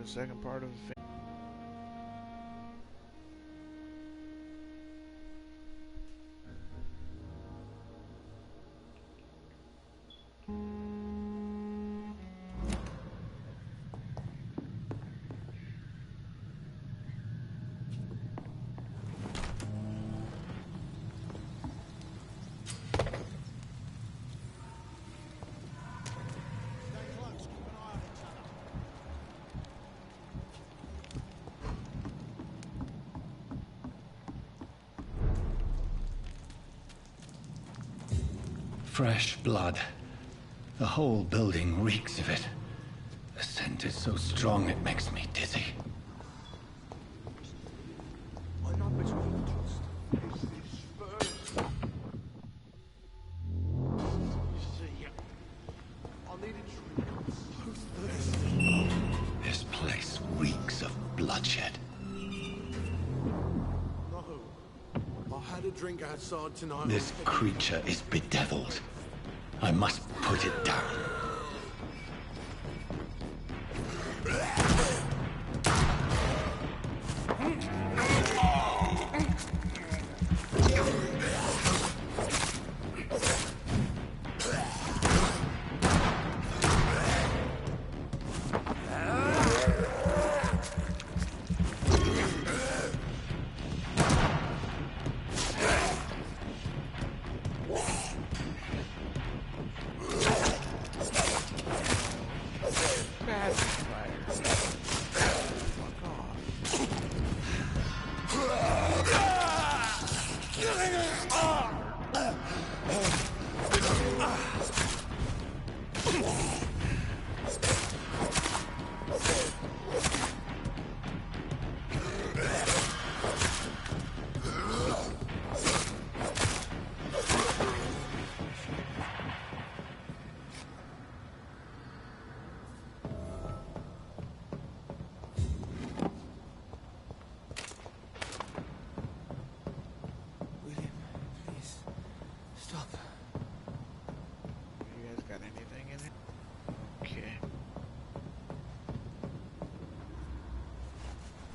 the second part of the Fresh blood. The whole building reeks of it. The scent is so strong it makes me dizzy. I'm not between trust. Is this first? See, I'll need a drink. I'm so thirsty. This place reeks of bloodshed. No. I had a drink outside tonight. This creature is bedeviled. I must put it down.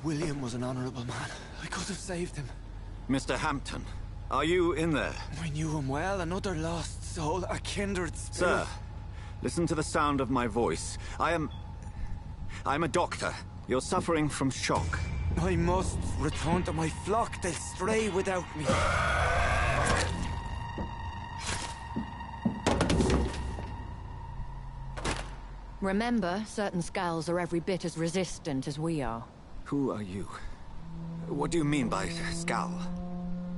William was an honorable man. I could have saved him. Mr. Hampton, are you in there? I knew him well, another lost soul, a kindred spirit. Sir, listen to the sound of my voice. I'm a doctor. You're suffering from shock. I must return to my flock. They'll stray without me. Remember, certain skulls are every bit as resistant as we are. Who are you? What do you mean by Skal?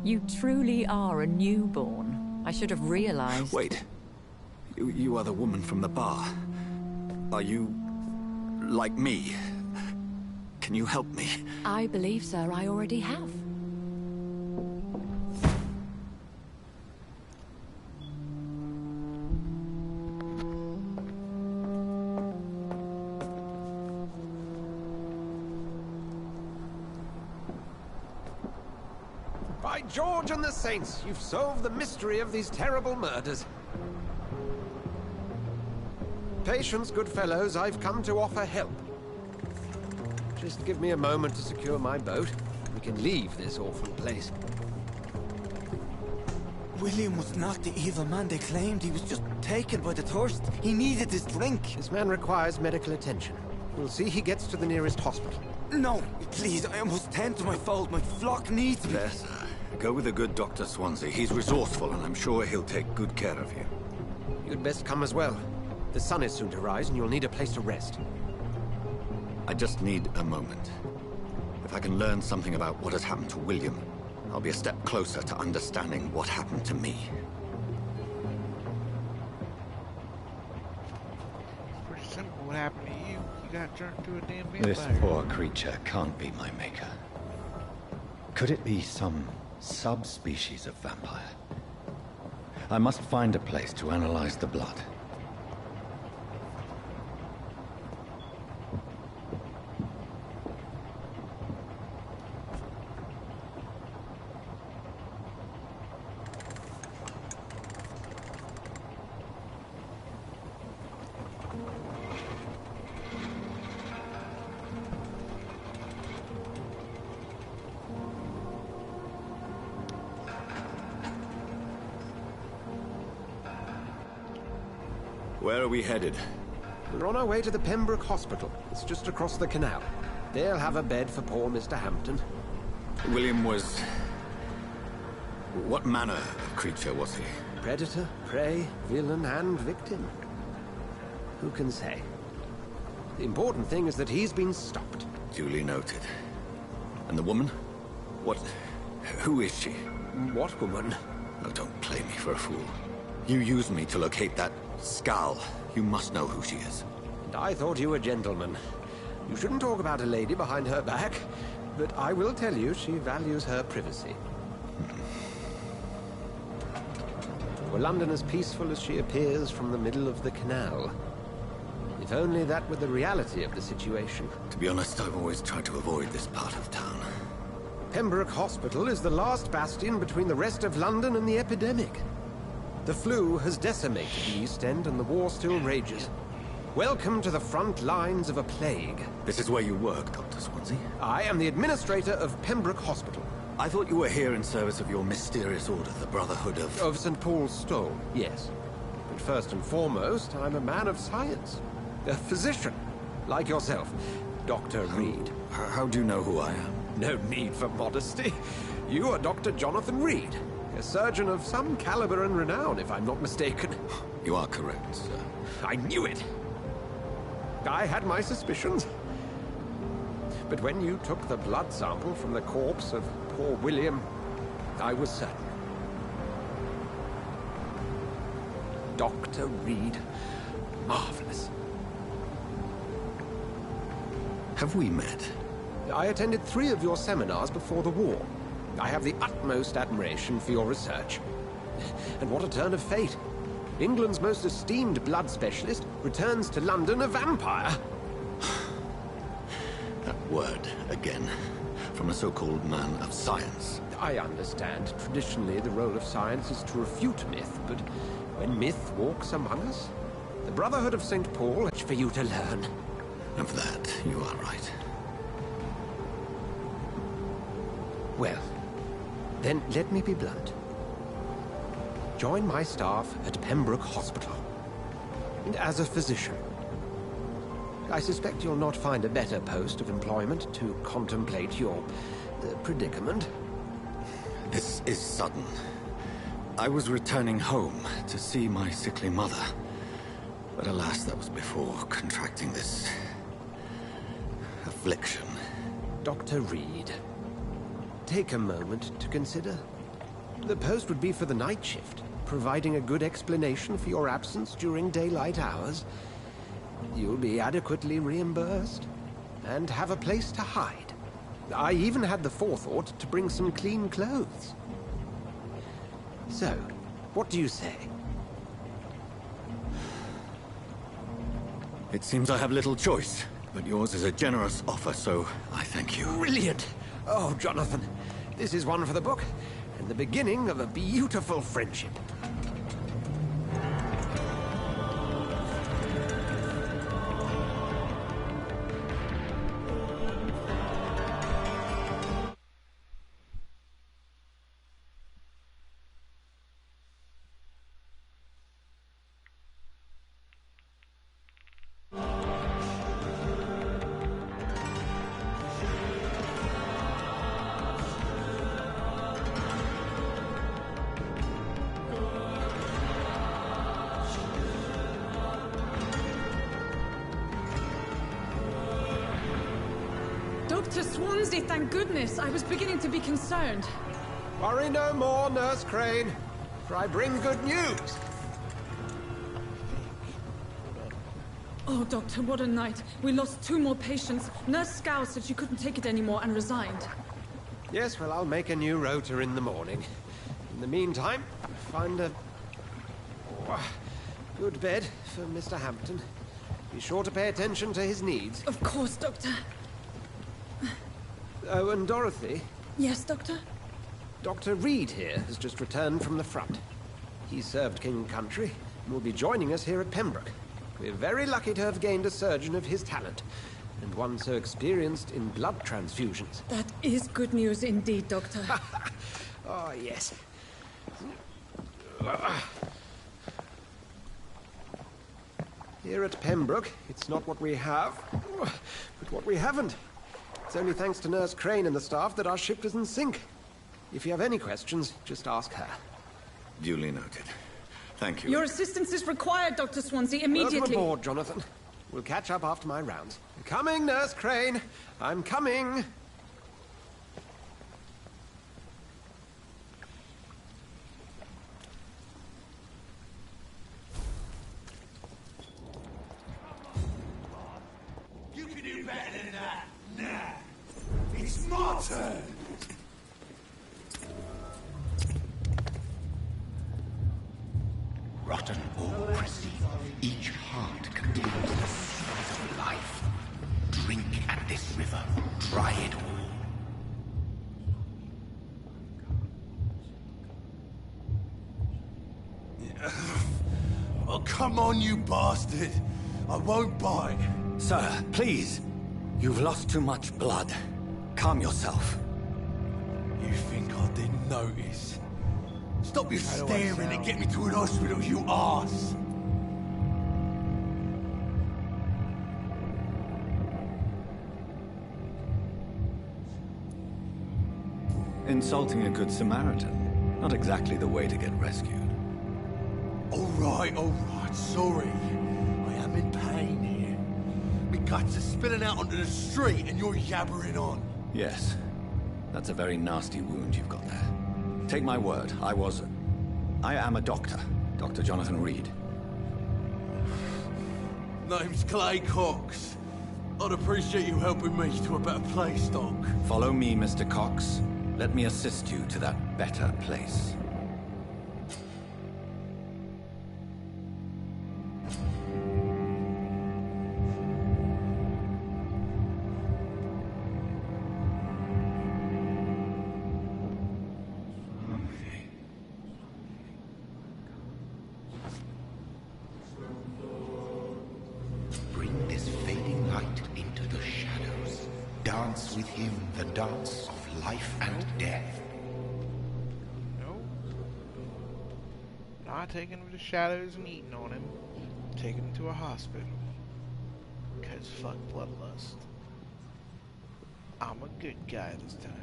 You truly are a newborn. I should have realized. Wait. You are the woman from the bar. Are you... like me? Can you help me? I believe, sir, I already have. By George and the Saints, you've solved the mystery of these terrible murders. Patience, good fellows, I've come to offer help. Just give me a moment to secure my boat. We can leave this awful place. William was not the evil man they claimed. He was just taken by the thirst. He needed his drink. This man requires medical attention. We'll see he gets to the nearest hospital. No, please, I must tend to my fold. My flock needs me. There, sir. Go with the good Dr. Swansea. He's resourceful, and I'm sure he'll take good care of you. You'd best come as well. The sun is soon to rise, and you'll need a place to rest. I just need a moment. If I can learn something about what has happened to William, I'll be a step closer to understanding what happened to me. Pretty simple. What happened to you? You got turned to a damn vampire. This poor creature can't be my maker. Could it be some subspecies of vampire? I must find a place to analyze the blood. Where are we headed? We're on our way to the Pembroke Hospital. It's just across the canal. They'll have a bed for poor Mr. Hampton. William was... What manner of creature was he? Predator, prey, villain, and victim. Who can say? The important thing is that he's been stopped. Duly noted. And the woman? What... Who is she? What woman? Oh, don't play me for a fool. You used me to locate that skull. You must know who she is. And I thought you a gentleman. You shouldn't talk about a lady behind her back, but I will tell you she values her privacy. Were London as peaceful as she appears from the middle of the canal? If only that were the reality of the situation. To be honest, I've always tried to avoid this part of town. Pembroke Hospital is the last bastion between the rest of London and the epidemic. The flu has decimated the East End and the war still rages. Welcome to the front lines of a plague. This is where you work, Dr. Swansea? I am the administrator of Pembroke Hospital. I thought you were here in service of your mysterious order, the Brotherhood of... Of St. Paul's Stole, yes. But first and foremost, I'm a man of science. A physician, like yourself, Dr. Reed. How do you know who I am? No need for modesty. You are Dr. Jonathan Reed, a surgeon of some caliber and renown, if I'm not mistaken. You are correct, sir. I knew it! I had my suspicions. But when you took the blood sample from the corpse of poor William, I was certain. Dr. Reed. Marvelous. Have we met? I attended 3 of your seminars before the war. I have the utmost admiration for your research. And what a turn of fate. England's most esteemed blood specialist returns to London a vampire. That word, again. From a so-called man of science. I understand. Traditionally, the role of science is to refute myth, but when myth walks among us, the Brotherhood of St. Paul is for you to learn. Of that, you are right. Well, then let me be blunt. Join my staff at Pembroke Hospital. And as a physician, I suspect you'll not find a better post of employment to contemplate your predicament. This is sudden. I was returning home to see my sickly mother. But alas, that was before contracting this... affliction. Dr. Reed, take a moment to consider. The post would be for the night shift, providing a good explanation for your absence during daylight hours. You'll be adequately reimbursed, and have a place to hide. I even had the forethought to bring some clean clothes. So, what do you say? It seems I have little choice, but yours is a generous offer, so I thank you. Brilliant! Oh, Jonathan, this is one for the book, and the beginning of a beautiful friendship. Dr. Swansea, thank goodness. I was beginning to be concerned. Worry no more, Nurse Crane, for I bring good news. Oh, Doctor, what a night. We lost 2 more patients. Nurse Scow said she couldn't take it anymore and resigned. Yes, well, I'll make a new rota in the morning. In the meantime, find a good bed for Mr. Hampton. Be sure to pay attention to his needs. Of course, Doctor. Oh, and Dorothy, Yes, Doctor? Dr. Reed here has just returned from the front. He served King Country and will be joining us here at Pembroke. We're very lucky to have gained a surgeon of his talent, and one so experienced in blood transfusions. That is good news indeed, Doctor. Oh, yes. Here at Pembroke, it's not what we have, but what we haven't. It's only thanks to Nurse Crane and the staff that our ship doesn't sink. If you have any questions, just ask her. Duly noted. Thank you. Your assistance is required, Dr. Swansea, immediately. Welcome aboard, Jonathan. We'll catch up after my rounds. Coming, Nurse Crane. I'm coming. You can do better than that. Nah. It's my turn. Rotten or pristine, each heart contains the seeds of life. Drink at this river, try it all. Oh, come on, you bastard. I won't bite. Sir, please. You've lost too much blood. Calm yourself. You think I didn't notice? Stop your staring and get me to an hospital, you arse! Insulting a good Samaritan. Not exactly the way to get rescued. Alright, sorry. I am in pain here. My guts are spilling out onto the street and you're yabbering on. Yes. That's a very nasty wound you've got there. Take my word, I am a doctor. Dr. Jonathan Reed. Name's Clay Cox. I'd appreciate you helping me to a better place, Doc. Follow me, Mr. Cox. Let me assist you to that better place. Bring this fading light into the shadows. Dance with him the dance of life and death. No. Not taking him to the shadows and eating on him. Taking him to a hospital. Because fuck bloodlust. I'm a good guy this time.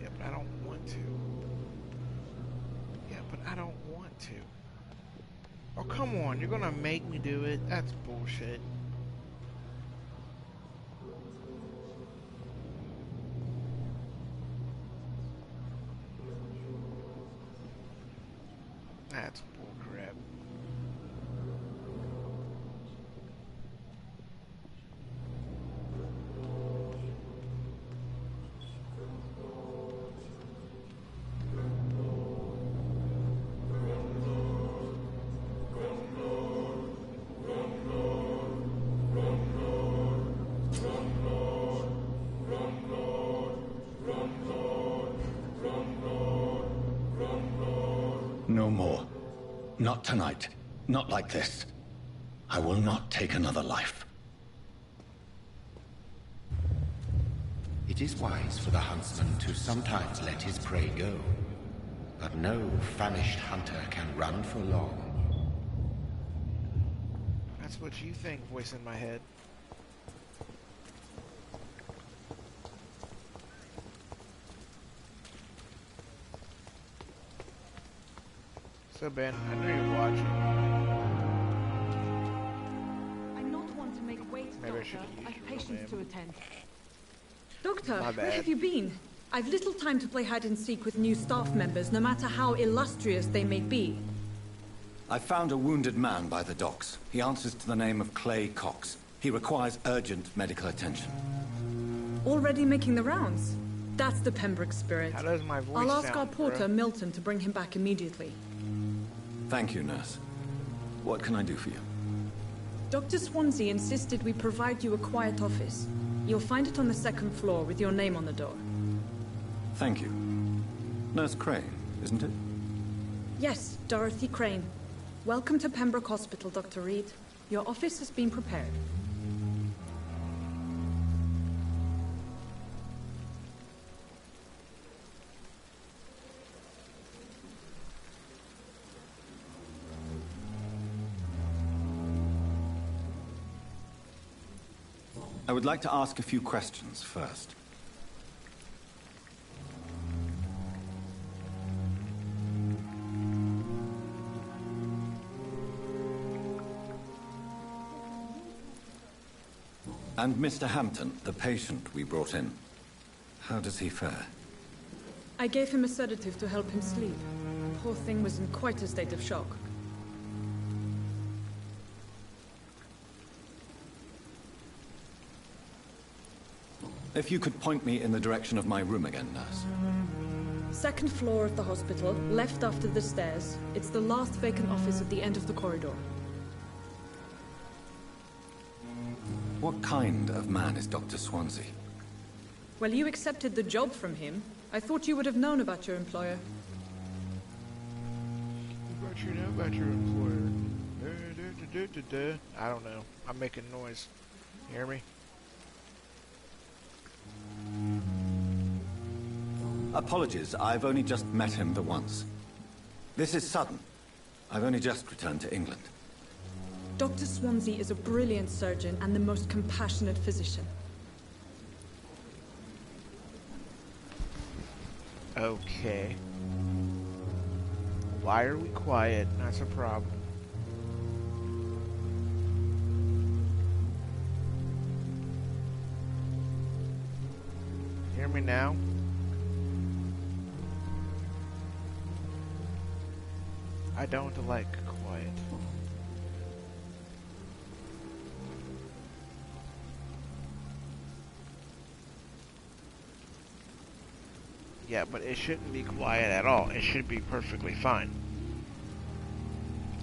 Yeah, but I don't want to. Yeah, but I don't want to. Oh, come on. You're gonna make me do it? That's bullshit. That's bullcrap. No more. Not tonight. Not like this. I will not take another life. It is wise for the huntsman to sometimes let his prey go. But no famished hunter can run for long. That's what you think, voice in my head. So Ben, I know you're watching. I'm not one to make wait, Maybe I Doctor. should've used I've your patients real to name. attend. Doctor, My where bad. have you been? I've little time to play hide and seek with new staff members, no matter how illustrious they may be. I found a wounded man by the docks. He answers to the name of Clay Cox. He requires urgent medical attention. Already making the rounds. That's the Pembroke spirit. How does my voice I'll ask sound, our porter, bro? Milton, to bring him back immediately. Thank you, nurse. What can I do for you? Dr. Swansea insisted we provide you a quiet office. You'll find it on the second floor with your name on the door. Thank you. Nurse Crane, isn't it? Yes, Dorothy Crane. Welcome to Pembroke Hospital, Dr. Reed. Your office has been prepared. I would like to ask a few questions first. And Mr. Hampton, the patient we brought in, how does he fare? I gave him a sedative to help him sleep. Poor thing was in quite a state of shock. If you could point me in the direction of my room again, nurse. Second floor of the hospital, left after the stairs. It's the last vacant office at the end of the corridor. What kind of man is Dr. Swansea? Well, you accepted the job from him. I thought you would have known about your employer. What you know about your employer? I don't know. I'm making noise. You hear me? Apologies, I've only just met him the once. This is sudden. I've only just returned to England. Dr. Swansea is a brilliant surgeon and the most compassionate physician. Okay. Why are we quiet? That's a problem. Hear me now? I don't like quiet. Yeah, but it shouldn't be quiet at all. It should be perfectly fine.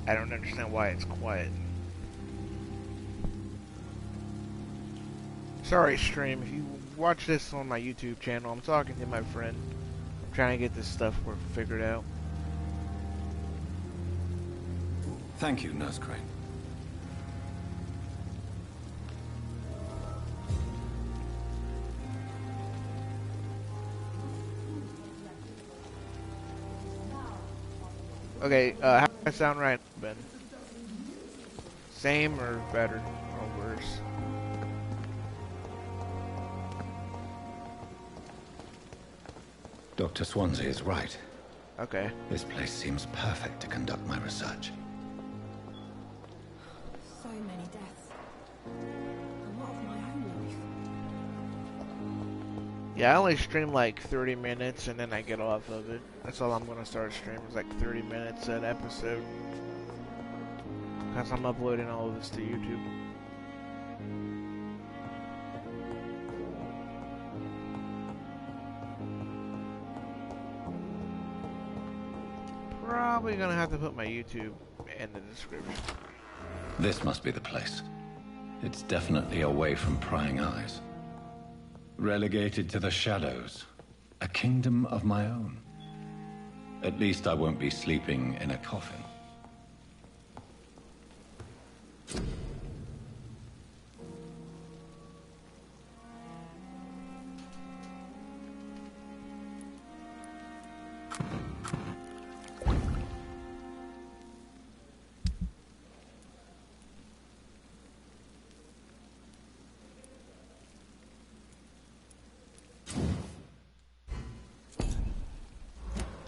I don't understand why it's quiet. Sorry, stream. If you watch this on my YouTube channel, I'm talking to my friend. I'm trying to get this stuff figured out. Thank you, Nurse Crane. Okay, how does that sound right, Ben? Same or better or worse? Dr. Swansea is right. Okay. This place seems perfect to conduct my research. So many deaths. A lot of my own life. Yeah, I only stream like 30 minutes and then I get off of it. That's all I'm gonna start streaming, is like 30 minutes an episode. Because I'm uploading all of this to YouTube. Probably gonna have to put my YouTube in the description. This must be the place. It's definitely away from prying eyes. Relegated to the shadows. A kingdom of my own. At least I won't be sleeping in a coffin.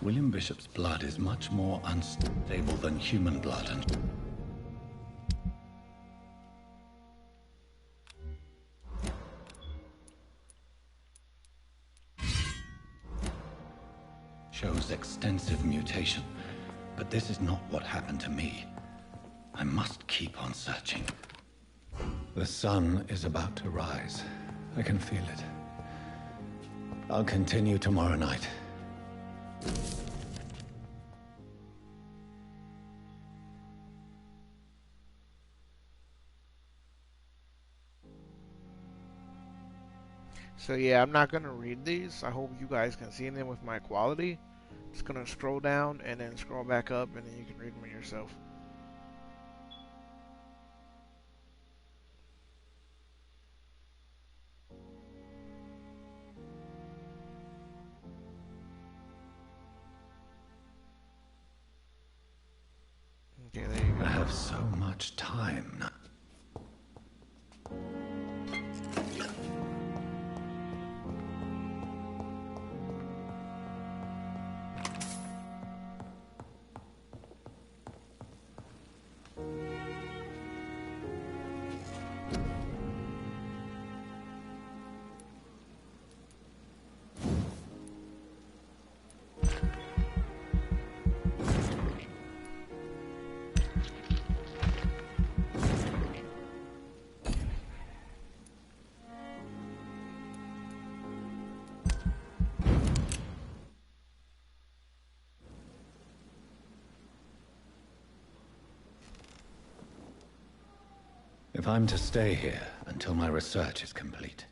William Bishop's blood is much more unstable than human blood and... shows extensive mutation. But this is not what happened to me. I must keep on searching. The sun is about to rise. I can feel it. I'll continue tomorrow night. So yeah, I'm not gonna read these. I hope you guys can see them with my quality. Just gonna scroll down and then scroll back up and then you can read them yourself. Okay, there you go. I have so much time now. If I'm to stay here until my research is complete,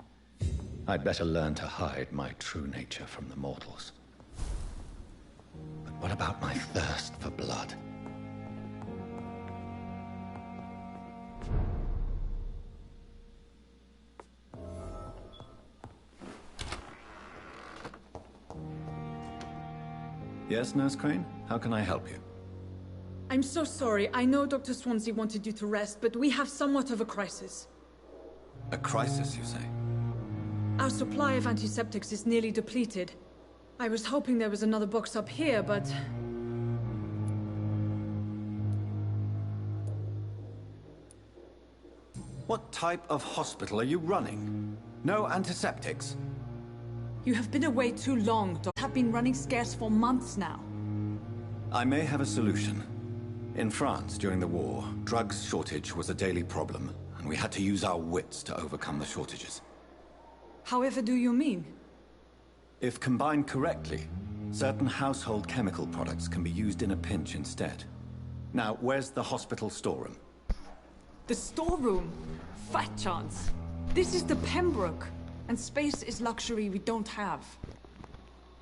I'd better learn to hide my true nature from the mortals. But what about my thirst for blood? Yes, Nurse Crane? How can I help you? I'm so sorry. I know Dr. Swansea wanted you to rest, but we have somewhat of a crisis. A crisis, you say? Our supply of antiseptics is nearly depleted. I was hoping there was another box up here, but... What type of hospital are you running? No antiseptics? You have been away too long, have been running scarce for months now. I may have a solution. In France, during the war, drugs shortage was a daily problem, and we had to use our wits to overcome the shortages. However do you mean? If combined correctly, certain household chemical products can be used in a pinch instead. Now, where's the hospital storeroom? The storeroom? Fat chance. This is the Pembroke, and space is luxury we don't have.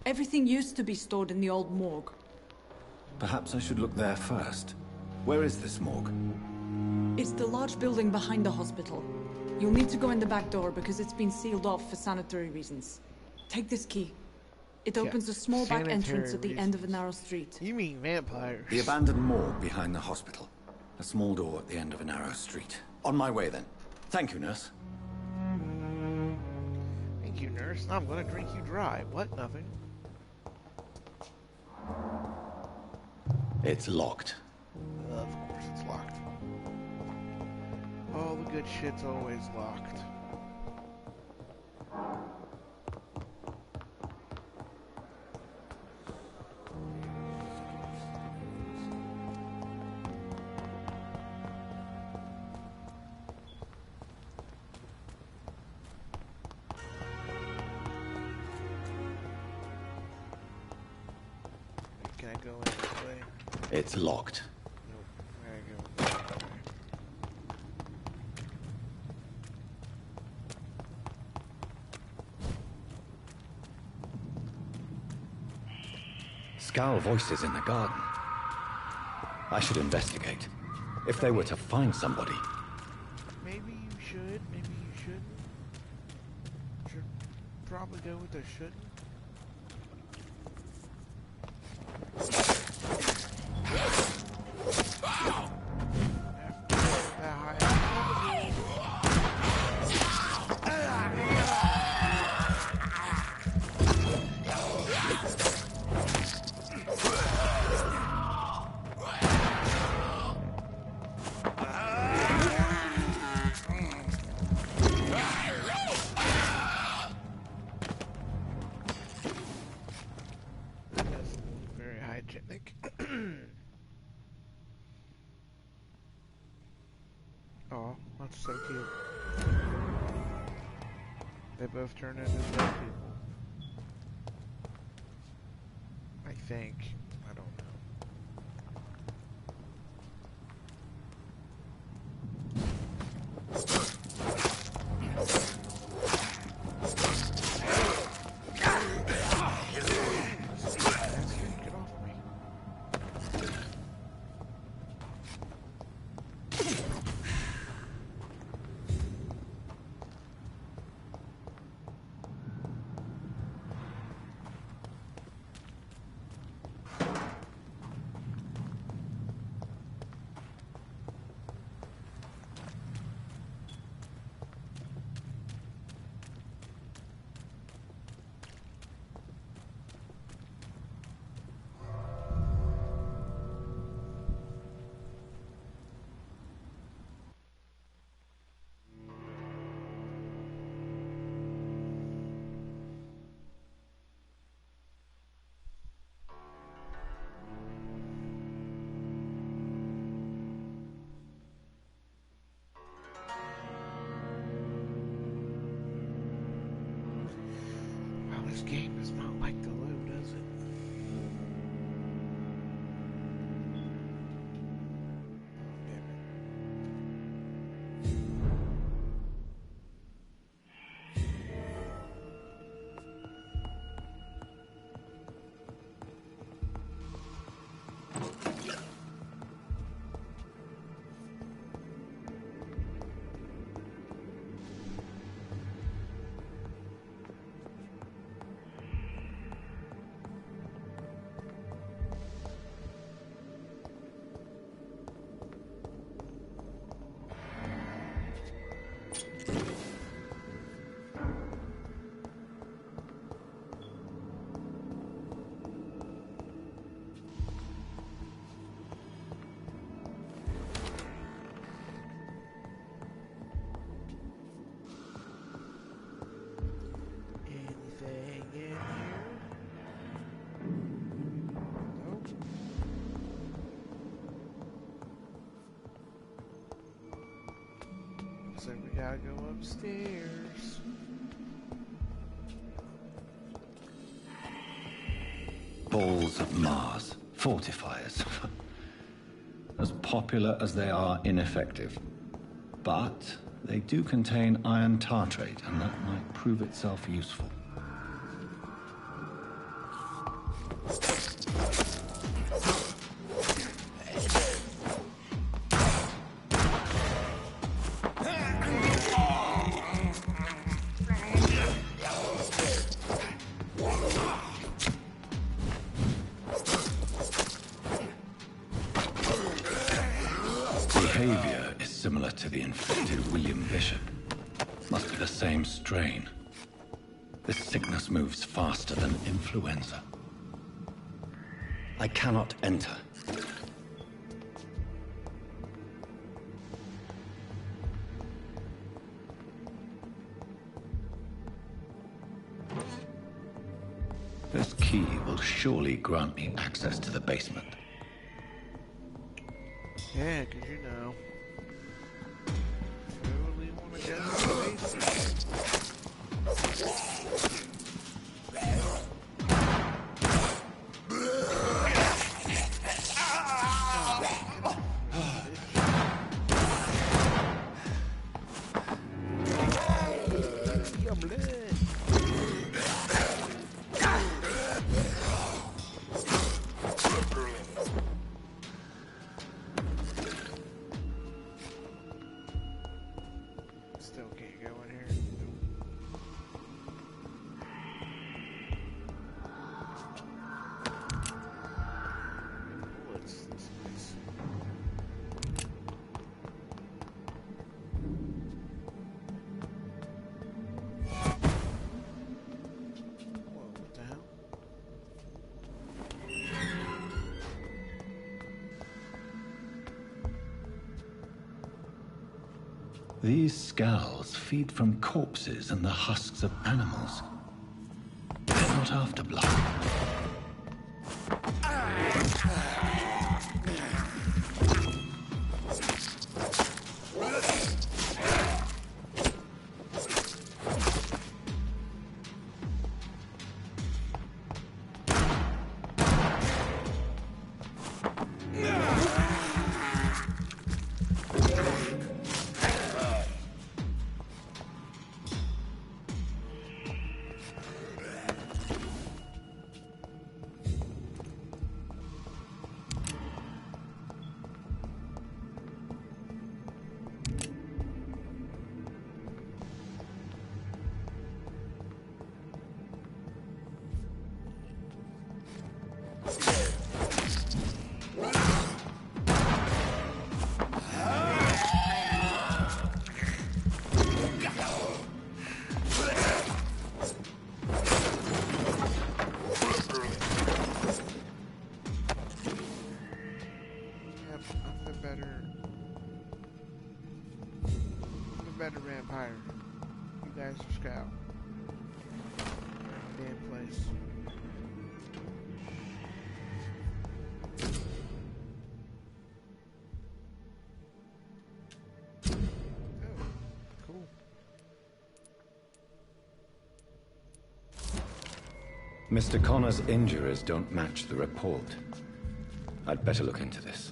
Everything used to be stored in the old morgue. Perhaps I should look there first. Where is this morgue? It's the large building behind the hospital. You'll need to go in the back door because it's been sealed off for sanitary reasons. Take this key. It opens a small back entrance at the end of a narrow street. You mean vampires? The abandoned morgue behind the hospital. A small door at the end of a narrow street. On my way then. Thank you, nurse. Thank you, nurse. I'm gonna drink you dry. What? Nothing. It's locked. Of course it's locked. All the good shit's always locked. Can I go in this way? It's locked. Nope. There I go. Scowl voices in the garden. I should investigate. If they were to find somebody. Maybe you should. Maybe you shouldn't. Should probably go with the shouldn't. Very hygienic. Oh, that's so cute. They both turn into dead people. I think. I don't know. Get off me. Wow, this game does not like to load, does it? Oh, damn it. Looks like we gotta go upstairs. Balls of Mars. Fortifiers. As popular as they are ineffective. But they do contain iron tartrate, and that might prove itself useful. Behavior is similar to the infected William Bishop. Must be the same strain. This sickness moves faster than influenza. I cannot enter. This key will surely grant me access to the basement. Yeah, 'cause you know. Totally wanna go to the basement. Still can't go in here. Bullets. That's nice. Whoa, what the hell? These scowls feed from corpses and the husks of animals. They're not after blood. Better vampire. You guys are scout. Damn place. Oh, cool. Mr. Connor's injuries don't match the report. I'd better look into this.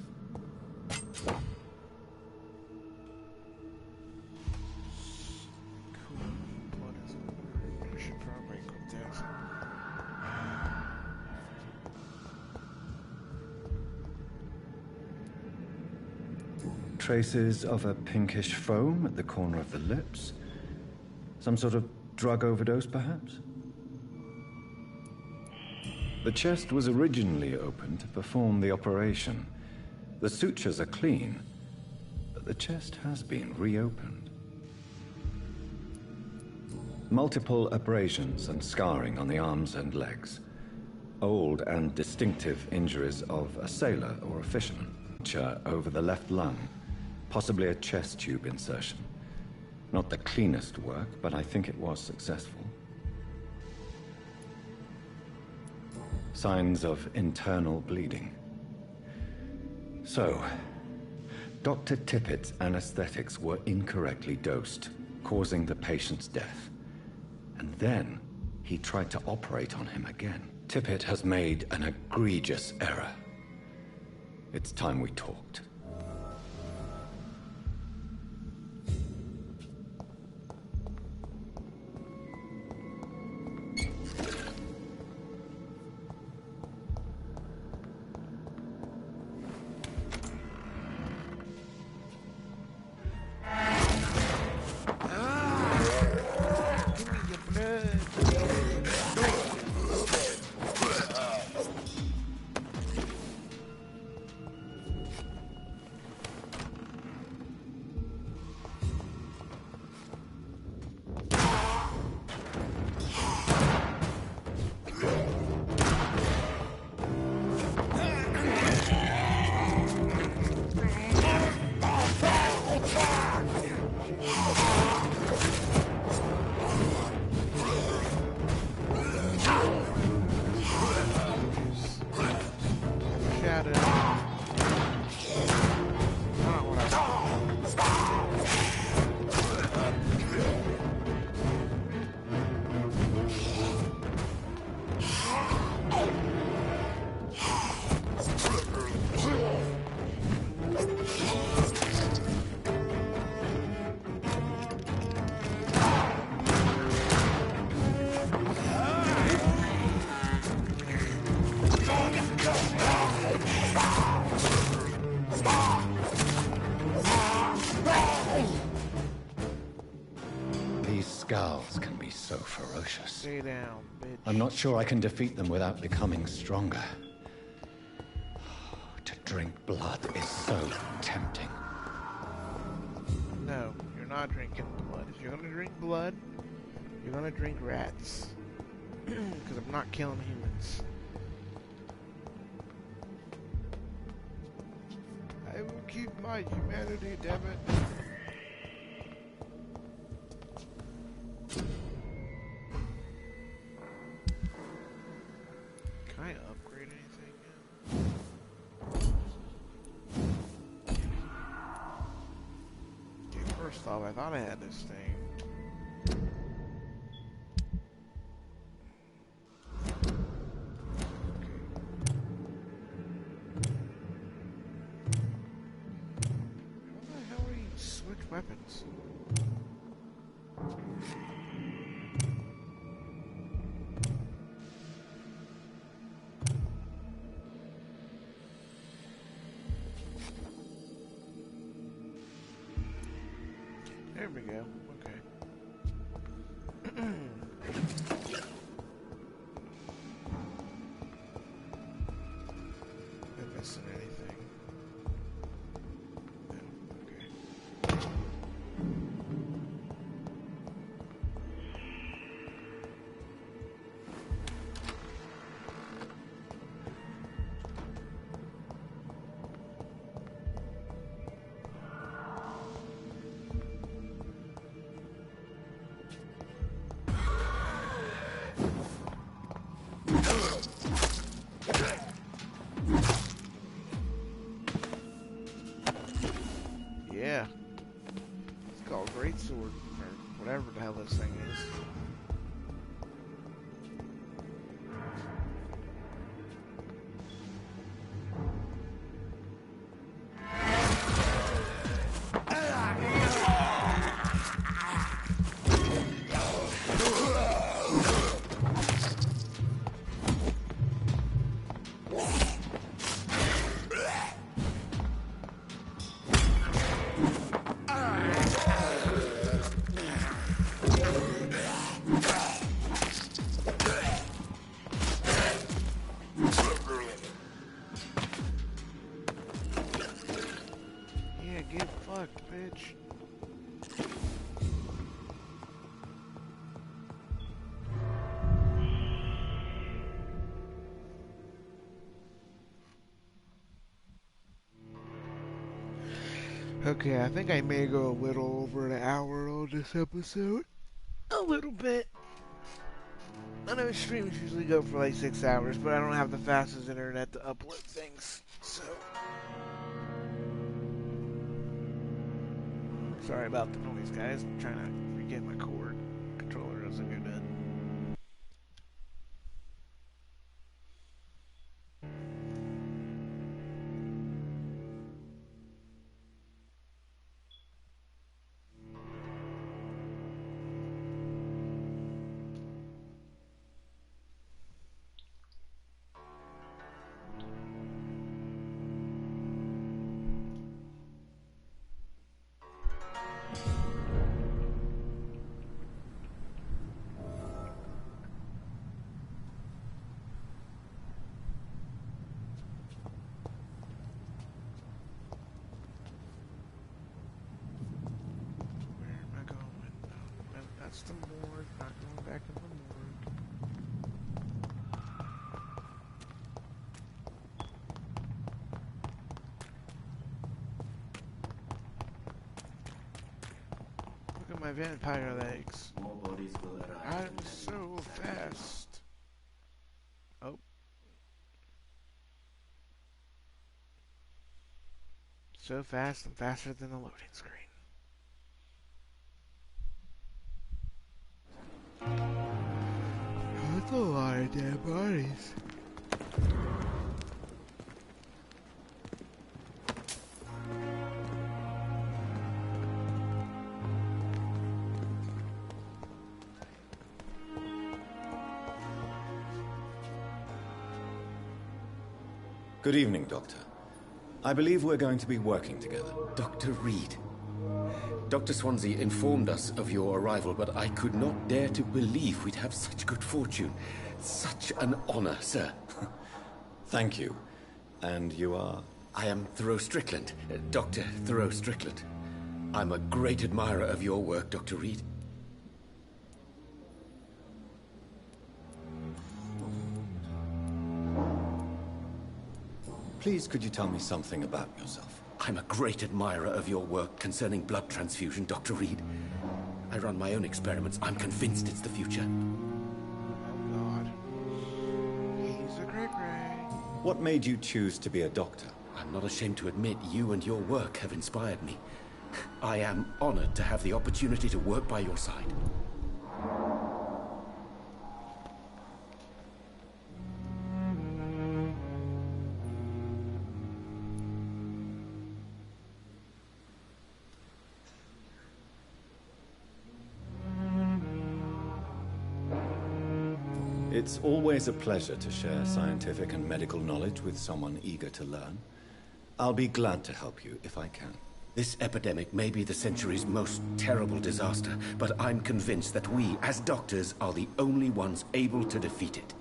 Traces of a pinkish foam at the corner of the lips. Some sort of drug overdose, perhaps? The chest was originally opened to perform the operation. The sutures are clean, but the chest has been reopened. Multiple abrasions and scarring on the arms and legs. Old and distinctive injuries of a sailor or a fisherman. Over the left lung. Possibly a chest tube insertion. Not the cleanest work, but I think it was successful. Signs of internal bleeding. So, Dr. Tippett's anesthetics were incorrectly dosed, causing the patient's death. And then he tried to operate on him again. Tippett has made an egregious error. It's time we talked. Scowls can be so ferocious. Stay down, bitch. I'm not sure I can defeat them without becoming stronger. To drink blood is so tempting. No, you're not drinking blood. If you're gonna drink blood, you're gonna drink rats. Because I'm not killing humans. I will keep my humanity, damn it. Can I upgrade anything yet? Okay, first off, I thought I had this thing. Weapons. There we go. Okay. Am I missing anything? Yeah. It's called Greatsword, or whatever the hell this thing is. Get fucked, bitch. Okay, I think I may go a little over an hour on this episode. A little bit. I know streams usually go for like 6 hours, but I don't have the fastest internet to upload things, so... Sorry about the noise, guys. I'm trying to reget my cord. Controller doesn't go dead. That's the morgue, not going back in the morgue. Look at my vampire legs. More bodies will arrive. I'm so fast. Oh. So fast, I'm faster than the loading screen. That's a lot of dead bodies. Good evening, Doctor. I believe we're going to be working together. Dr. Reed. Dr. Swansea informed us of your arrival, but I could not dare to believe we'd have such good fortune. Such an honor, sir. Thank you. And you are? I am Thoreau Strickland, Dr. Thoreau Strickland. I'm a great admirer of your work, Dr. Reed. Please, could you tell me something about yourself? I'm a great admirer of your work concerning blood transfusion, Dr. Reed. I run my own experiments. I'm convinced it's the future. Oh, God. He's a cray-cray. What made you choose to be a doctor? I'm not ashamed to admit you and your work have inspired me. I am honored to have the opportunity to work by your side. It's always a pleasure to share scientific and medical knowledge with someone eager to learn. I'll be glad to help you if I can. This epidemic may be the century's most terrible disaster, but I'm convinced that we, as doctors, are the only ones able to defeat it.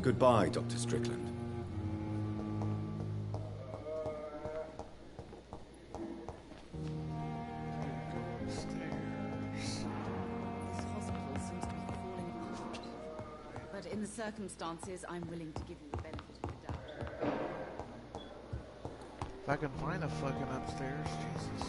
Goodbye, Dr. Strickland. In the circumstances, I'm willing to give you the benefit of the doubt. If I can find a fucking upstairs, Jesus.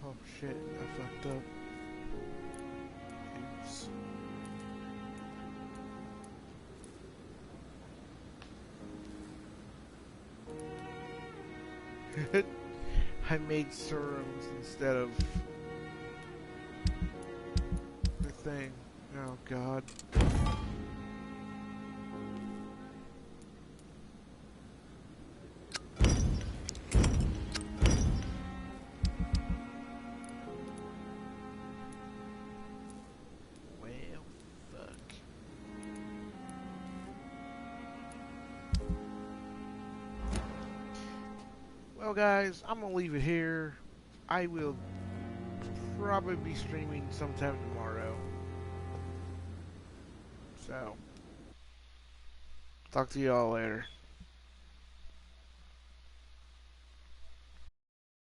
Oh shit, I fucked up. Oops. I made serums instead of the thing. Oh, God. Well, fuck. Well, guys, I'm gonna leave it here. I will probably be streaming sometime tomorrow. So, talk to you all later.